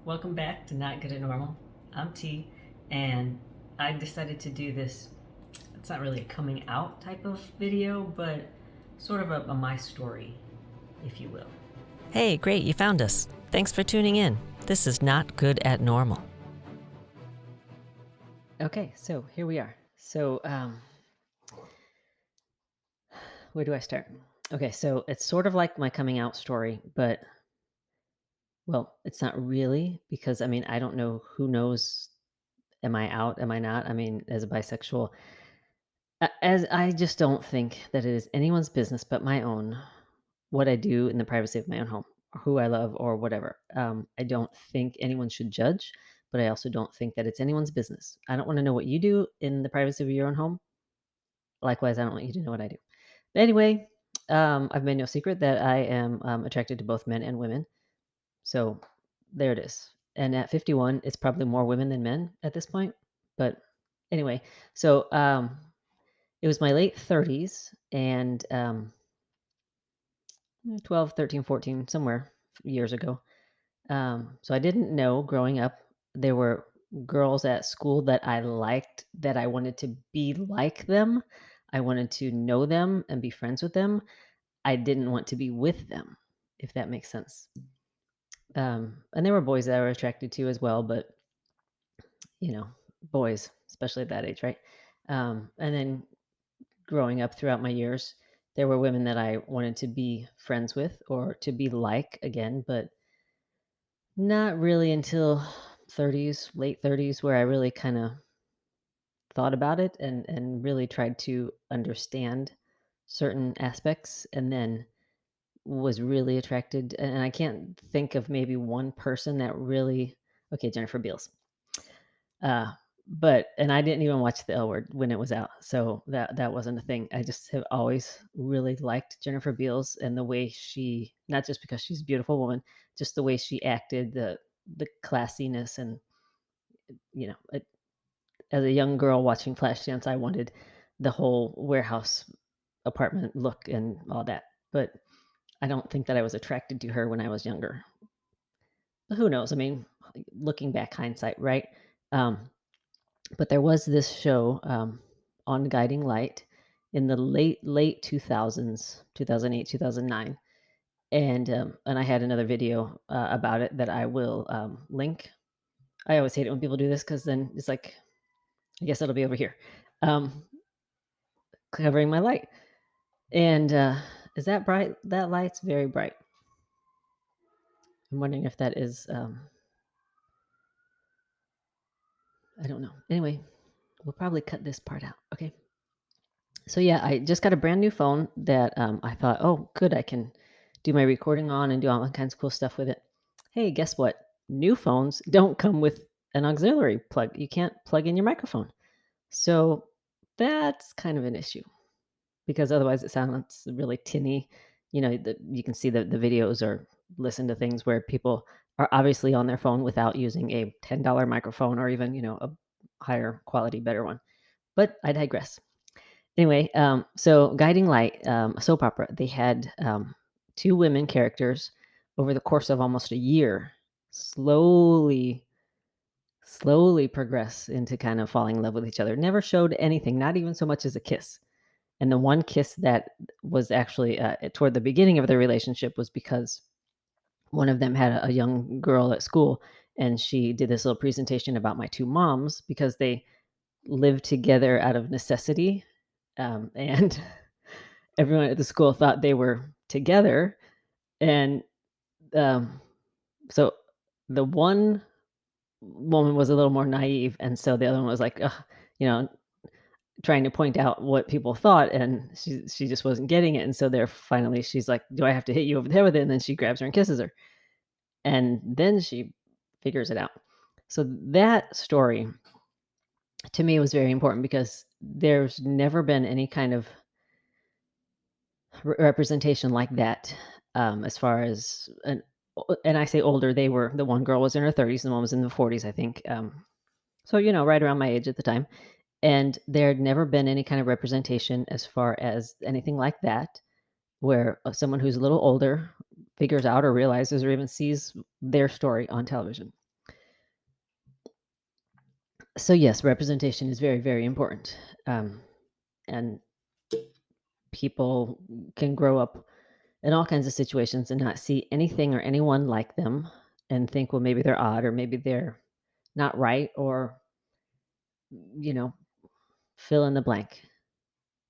Welcome back to Not Good at Normal. I'm T, and I decided to do this. It's not really a coming out type of video, but sort of a my story, if you will. Hey, great, you found us. Thanks for tuning in. This is Not Good at Normal. Okay, so here we are. Where do I start? Okay, so it's sort of like my coming out story, but well, it's not really because I don't know who knows. Am I out? Am I not? As a bisexual, as I just don't think that it is anyone's business but my own what I do in the privacy of my own home, or who I love, or whatever. I don't think anyone should judge, but I also don't think that it's anyone's business. I don't want to know what you do in the privacy of your own home. Likewise, I don't want you to know what I do. But anyway, I've made no secret that I am attracted to both men and women. So there it is. And at 51, it's probably more women than men at this point. But anyway, so it was my late 30s and 12, 13, 14, somewhere years ago. So I didn't know growing up there were girls at school that I liked, that I wanted to be like them. I wanted to know them and be friends with them. I didn't want to be with them, if that makes sense. And there were boys that I were attracted to as well, but you know, boys, especially at that age, right? And then growing up throughout my years, there were women that I wanted to be friends with or to be like again, but not really until 30s, late 30s, where I really kind of thought about it and really tried to understand certain aspects, and then was really attracted. And I can't think of maybe one person that really, okay, Jennifer Beals. Uh, and I didn't even watch The L Word when it was out, so that wasn't a thing. I just have always really liked Jennifer Beals and the way she, not just because she's a beautiful woman, just the way she acted, the classiness, and as a young girl watching Flashdance, I wanted the whole warehouse apartment look and all that. But I don't think that I was attracted to her when I was younger. But who knows? Looking back, hindsight, right? Um, but there was this show on Guiding Light in the late 2000s, 2008, 2009, and I had another video about it that I will link. I always hate it when people do this because then it's like, I guess it'll be over here, um, covering my light. And is that bright? That light's very bright. I'm wondering if that is. I don't know. Anyway, we'll probably cut this part out. Okay. So yeah, I just got a brand new phone that I thought, oh, good, I can do my recording on and do all kinds of cool stuff with it. Hey, guess what? New phones don't come with an auxiliary plug. You can't plug in your microphone. So that's kind of an issue because otherwise it sounds really tinny. You can see the videos or listen to things where people are obviously on their phone without using a $10 microphone or even, a higher quality, better one. But I digress. Anyway, so Guiding Light, a soap opera, they had two women characters over the course of almost a year slowly, slowly progress into kind of falling in love with each other. Never showed anything, not even so much as a kiss. And the one kiss that was actually toward the beginning of their relationship was because one of them had a young girl at school, and she did this little presentation about my two moms because they lived together out of necessity. And everyone at the school thought they were together. And um, so the one woman was a little more naive. And so the other one was like, ugh, you know, trying to point out what people thought, and she just wasn't getting it. And so there finally she's like, do I have to hit you over the head with it? And then she grabs her and kisses her. And then she figures it out. So that story to me was very important because there's never been any kind of representation like that, as far as and I say older, they were, the one girl was in her 30s and the one was in the 40s, I think. So right around my age at the time. And there had never been any kind of representation as far as anything like that, where someone who's a little older figures out or realizes or even sees their story on television. So yes, representation is very, very important. And people can grow up in all kinds of situations and not see anything or anyone like them and think, well, maybe they're odd or maybe they're not right or, you know, fill in the blank.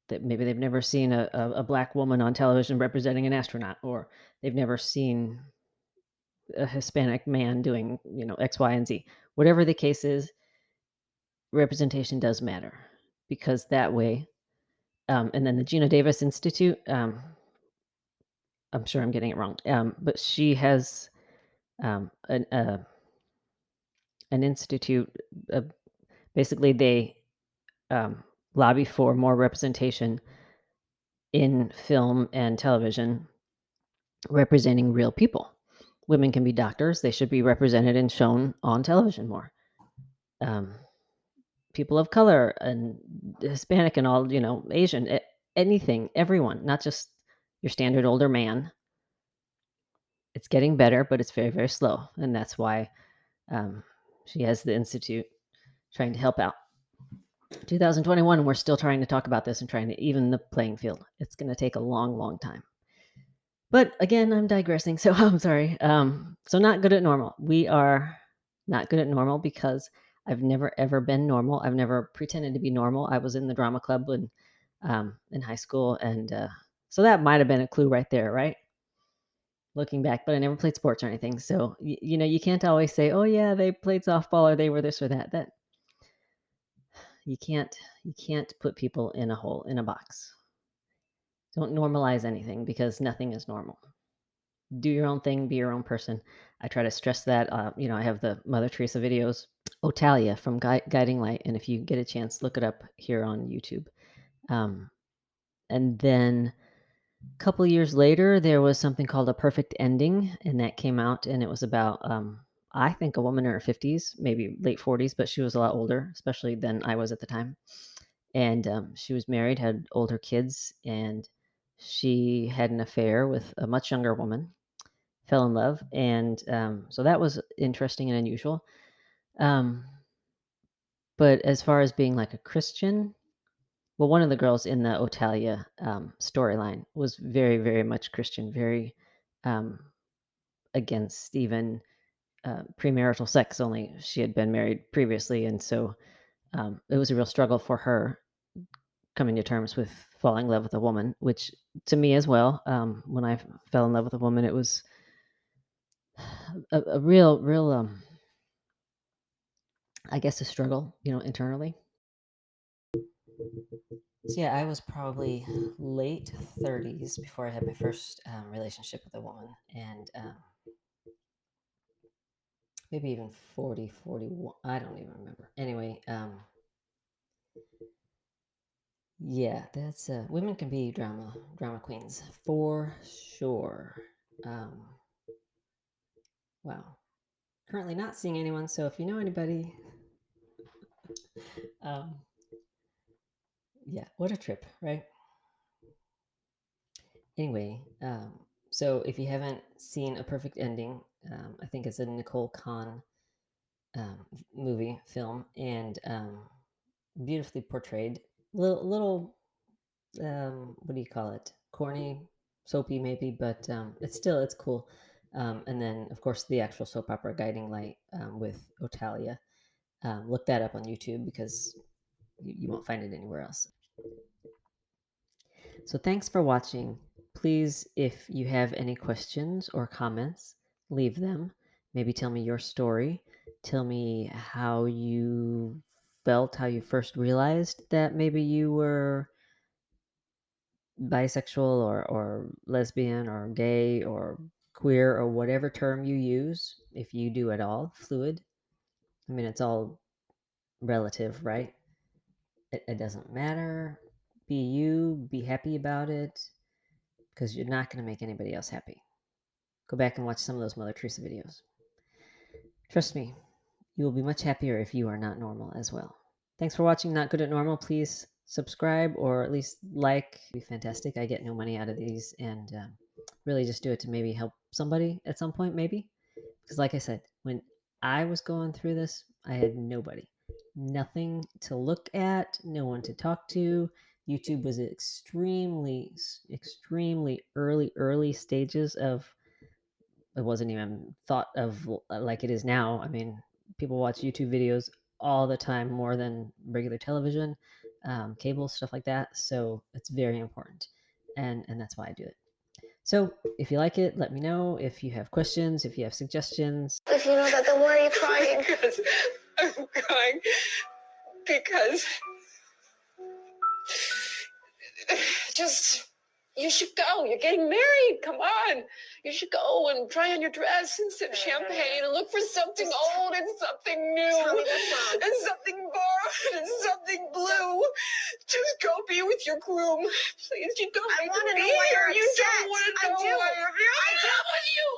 That maybe they've never seen a black woman on television representing an astronaut, or they've never seen a Hispanic man doing, X, Y, and Z. Whatever the case is, representation does matter because that way, and then the Gina Davis Institute, I'm sure I'm getting it wrong, but she has um, an, uh, an institute. Uh, Basically, they um, lobby for more representation in film and television representing real people. Women can be doctors. They should be represented and shown on television more. Um, People of color and Hispanic and all, Asian, anything, everyone, not just your standard older man. It's getting better, but it's very, very slow. And that's why um, she has the Institute trying to help out. 2021, and we're still trying to talk about this and trying to even the playing field. It's going to take a long, long time. But again, I'm digressing, so I'm sorry. So not good at normal. We are not good at normal because I've never ever been normal. I've never pretended to be normal. I was in the drama club when in high school, and so that might have been a clue right there, right? Looking back, but I never played sports or anything. So you can't always say, "Oh yeah, they played softball or they were this or that." That you can't put people in a hole in a box. Don't normalize anything because nothing is normal. Do your own thing, be your own person. I try to stress that. I have the Mother Teresa videos, Otalia from Guiding Light, and if you get a chance, look it up here on YouTube. Um, and then a couple years later, there was something called A Perfect Ending, and that came out, and it was about, I think, a woman in her 50s, maybe late 40s, but she was a lot older, especially than I was at the time. And she was married, had older kids, and she had an affair with a much younger woman, fell in love, and so that was interesting and unusual. Um, but as far as being like a Christian, well, one of the girls in the Otalia storyline was very, very much Christian, very um, against even premarital sex. Only she had been married previously, and so it was a real struggle for her coming to terms with falling in love with a woman, which to me as well. When I fell in love with a woman, it was a real, real, I guess, a struggle, internally. So yeah, I was probably late 30s before I had my first relationship with a woman, and maybe even 40, 41. I don't even remember. Anyway, yeah, that's women can be drama queens for sure. Um, wow. Currently not seeing anyone, so if you know anybody, um, yeah, what a trip, right? Anyway, so if you haven't seen A Perfect Ending, I think it's a Nicole Kahn movie film, and beautifully portrayed. Little what do you call it? Corny, soapy maybe, but it's cool. And then of course the actual soap opera Guiding Light with Otalia. Look that up on YouTube because you won't find it anywhere else. So thanks for watching. Please, if you have any questions or comments, leave them. Maybe tell me your story. Tell me how you felt, how you first realized that maybe you were bisexual or lesbian or gay or queer or whatever term you use, if you do at all, fluid. I mean, it's all relative, right? It doesn't matter. Be you, be happy about it, because you're not going to make anybody else happy. Go back and watch some of those Mother Teresa videos. Trust me, you will be much happier if you are not normal as well. Thanks for watching Not Good at Normal. Please subscribe or at least like. It'd be fantastic. I get no money out of these, and really just do it to maybe help somebody at some point, maybe. Because, like I said, when I was going through this, I had nobody. nothing to look at, no one to talk to. YouTube was extremely early stages of, it wasn't even thought of like it is now. I mean, people watch YouTube videos all the time, more than regular television, cable, stuff like that. So it's very important, and that's why I do it. So if you like it, let me know. If you have questions, if you have suggestions. If you know that, then why are you crying? Because I'm crying because just you should go. You're getting married. Come on. You should go and try on your dress and sip champagne and look for something old and something new. Tell me what's wrong. And something borrowed and something blue. Just go be with your groom. Please, you don't need to be here. You don't want to know. I do. I do. With you.